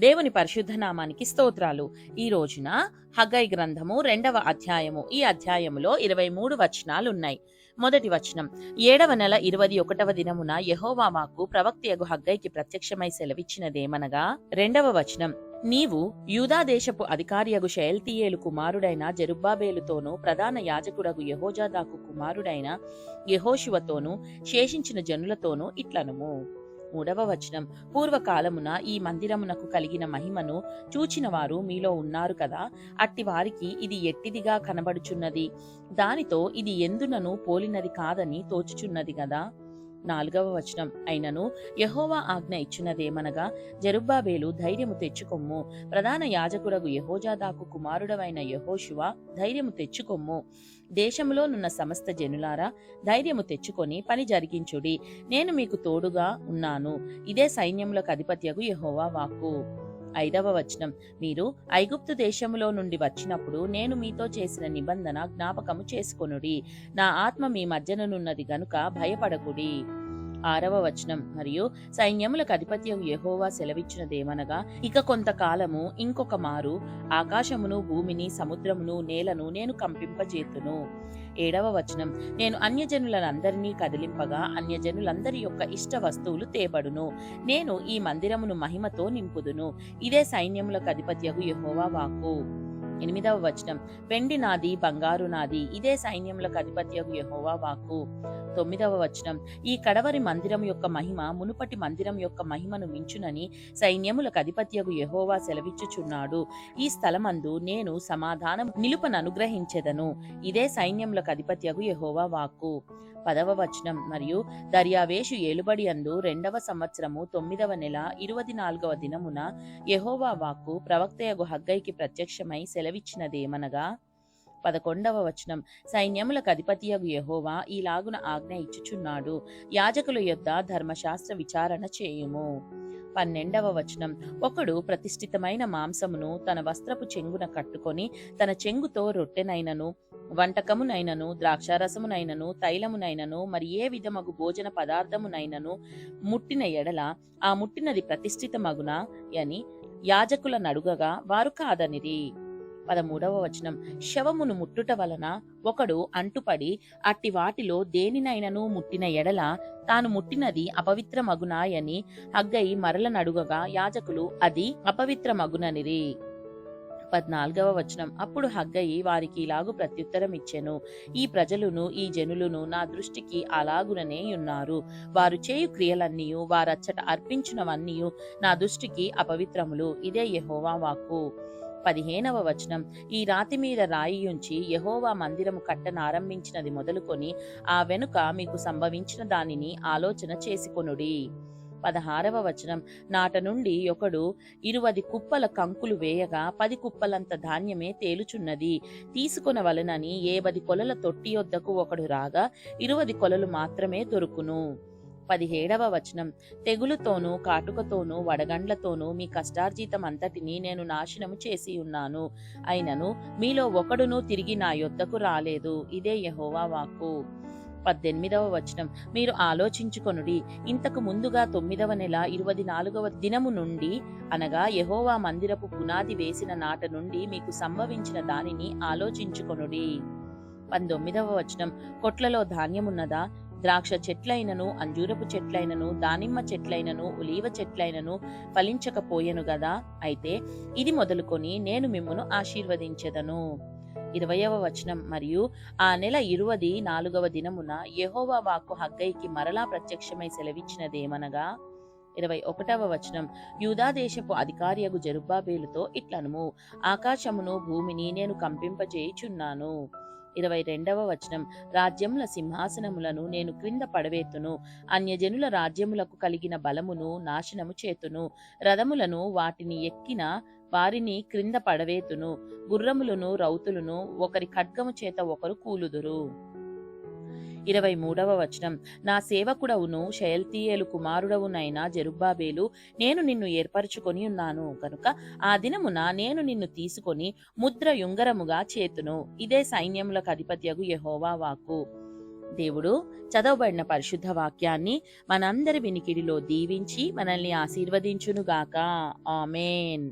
దేవుని పరిశుద్ధ నామానికి స్తోత్రాలు. ఈ రోజున హగ్గయి గ్రంథము 2వ అధ్యాయము. ఈ అధ్యాయములో 23 వచనాలున్నాయి. మొదటి వచనం, 7వ నెల 21వ దినమున యెహోవా వాక్కు ప్రవక్తయగు హగ్గయికి ప్రత్యక్షమై సెలవిచ్చినదేమనగా, 2వ వచనం, నీవు యూదా దేశపు అధికారియగు షయల్తీయేలు కుమారుడైన జెరుబ్బాబేలుతోనూ ప్రధాన యాజకుడగు యెహోజాదాకు కుమారుడైన యెహోషువతోనూ శేషించిన జనులతోనూ ఇట్లనుము. 3వ వచనం, పూర్వకాలమున ఈ మందిరమునకు కలిగిన మహిమను చూచిన వారు మీలో ఉన్నారు కదా, అట్టి వారికి ఇది ఎట్టిదిగా కనబడుచున్నది, దానితో ఇది ఎందునను పోలినది కాదని తోచుచున్నది గదా. 4వ వచనం, అయినను యెహోవా ఆజ్ఞ ఇచ్చినదేమనగా, జెరుబ్బాబేలు ధైర్యము తెచ్చుకొమ్ము, ప్రధాన యాజకుడగు యెహోజాదాకు కుమారుడవైన యెహోషువ ధైర్యము తెచ్చుకొమ్ము, దేశములో నున్న సమస్త జనులారా ధైర్యము తెచ్చుకొని పని జరిగించుడి, నేను మీకు తోడుగా ఉన్నాను, ఇదే సైన్యములకు అధిపత్యగు యెహోవా వాక్కు. 5వ వచనం, మీరు ఐగుప్తు దేశములో నుండి వచ్చినప్పుడు నేను మీతో చేసిన నిబంధన జ్ఞాపకము చేసుకొనుడి, నా ఆత్మ మీ మధ్యనున్నది గనుక భయపడకుడి. 6వ వచనం, మరియు సైన్యములకు అధిపత్యగు యెహోవా సెలవిచ్చినదేమనగా, ఇక కొంతకాలము ఇంకొక మారు ఆకాశమును భూమిని సముద్రమును నేలను నేను కంపింపజేతును. 7వ వచనం, నేను అన్యజనులందరినీ కదిలింపగా అన్యజనులందరి యొక్క ఇష్ట వస్తువులు తేబడును, నేను ఈ మందిరమును మహిమతో నింపుదును, ఇదే సైన్యములకు అధిపత్యగు యెహోవా వాక్కు. 8వ వచనం, వెండి నాది బంగారు నాది, ఇదే సైన్యములకు అధిపత్యగు యెహోవా వాక్కు. 9వ వచనం, ఈ కడవరి మందిరం యొక్క మహిమ మునుపటి మందిరం యొక్క మహిమను మించునని సైన్యములకు అధిపత్యగు యెహోవా సెలవిచ్చుచున్నాడు, ఈ స్థలమందు నేను సమాధానం నిలుపననుగ్రహించెదను, ఇదే సైన్యములకు అధిపత్యగు యెహోవా వాక్కు. 10వ వచనం, మరియు దర్యావేషు ఏలుబడి అందు 2వ సంవత్సరము 9వ నెల 24వ దినమున యెహోవా వాక్కు ప్రవక్తయగు హగ్గయికి ప్రత్యక్షమై సెలవిచ్చినదేమనగా, 11వ వచనం, సైన్యములకు అధిపతియగు యెహోవా ఈలాగున ఆజ్ఞ ఇచ్చుచున్నాడు, యాజకుల యొద్ద ధర్మశాస్త్ర విచారణ చేయుము. 12వ వచనం, ఒకడు ప్రతిష్ఠితమైన మాంసమును తన వస్త్రపు చెంగున కట్టుకొని తన చెంగుతో రొట్టెనైనను వంటకమునైనను ద్రాక్షారసమునైనను తైలమునైనను మరి ఏ విధమగు భోజన పదార్థమునైనను ముట్టిన ఎడల ఆ ముట్టినది ప్రతిష్ఠితమగునా అని యాజకుల నడుగగా వారు కాదనిరి. 13వ వచనం, శవమును ముట్టుట వలన ఒకడు అంటుపడి అట్టి వాటిలో దేనినైనను ముట్టిన ఎడల తాను ముట్టినది అపవిత్రమగునాయని హగ్గయి మరల నడుగగా యాజకులు అది అపవిత్రమగుననిరి. 14వ వచనం, అప్పుడు హగ్గయి వారికి ఇలాగు ప్రత్యుత్తరం ఇచ్చెను, ఈ ప్రజలును ఈ జనులును నా దృష్టికి అలాగుననే ఉన్నారు, వారు చేయు క్రియలన్నీయు వారచ్చట అర్పించినవన్నీయు నా దృష్టికి అపవిత్రములు, ఇదే యెహోవా వాక్కు. 15వ వచనం, ఈ రాతి మీద రాయి ఉంచి యెహోవా మందిరము కట్టనారంభించినది మొదలుకొని ఆ వెనుక మీకు సంభవించిన దానిని ఆలోచన చేసుకొనుడి. 16వ వచనం, నాట నుండి ఒకడు 20 కుప్పల కంకులు వేయగా 10 కుప్పలంత ధాన్యమే తేలుచున్నది, తీసుకొనవలెనని 70 కొలల తొట్టి యొద్దకు ఒకడు రాగా 20 కొలలు మాత్రమే దొరుకును. 17వ వచనం, తెగులుతోనూ కాటుకతోనూ వడగండ్లతోనూ మీ కష్టార్జితం అంతటినీ నేను నాశనము చేసి ఉన్నాను, అయినను మీలో ఒకడునూ తిరిగి నా యొద్దకు రాలేదు, ఇదే యెహోవా వాక్కు. 18వ వచనం, మీరు ఆలోచించుకొనుడి, ఇంతకు ముందుగా 9వ నెల 24వ దినము నుండి అనగా యెహోవా మందిరపు పునాది వేసిన నాట నుండి మీకు సంభవించిన దానిని ఆలోచించుకొనుడి. 19వ వచనం, కొట్లలో ధాన్యమున్నదా, ద్రాక్ష చెట్లైనను అంజూరపు చెట్లైనను దానిమ్మ చెట్లైనను ఒలీవ చెట్లైనను ఫలించకపోయెను గదా, అయితే ఇది మొదలుకొని నేను మిమ్మును ఆశీర్వదించెదను. 20వ వచనం, మరియు ఆ నెల 24వ దినమున యెహోవా వాక్కు హగ్గయికి మరలా ప్రత్యక్షమై సెలవిచ్చినదేమనగా, 21వ వచనం, యూదా దేశపు అధికారియగు జెరుబ్బాబేలుతో ఇట్లనుము, ఆకాశమును భూమిని నేను కంపింపజేయుచున్నాను. 22వ వచనం, రాజ్యముల సింహాసనములను నేను క్రింద పడవేతును, అన్యజనుల రాజ్యములకు కలిగిన బలమును నాశనము చేతును, రథములను వాటిని ఎక్కిన వారిని క్రింద పడవేతును, గుర్రములను రౌతులను ఒకరి ఖడ్గము చేత ఒకరు కూలుదురు. 23వ వచనం, నా సేవకుడవును షయల్తీయేలు కుమారుడవునైన జెరుబ్బాబేలు, నేను నిన్ను ఏర్పరచుకొని ఉన్నాను గనుక ఆ దినమున నేను నిన్ను తీసుకొని ముద్ర యుంగరముగా చేతును, ఇదే సైన్యములకు అధిపత్యగు యెహోవా వాక్కు. దేవుడు చదవబడిన పరిశుద్ధ వాక్యాన్ని మనందరి వినికిడిలో దీవించి మనల్ని ఆశీర్వదించునుగాక. ఆమేన్.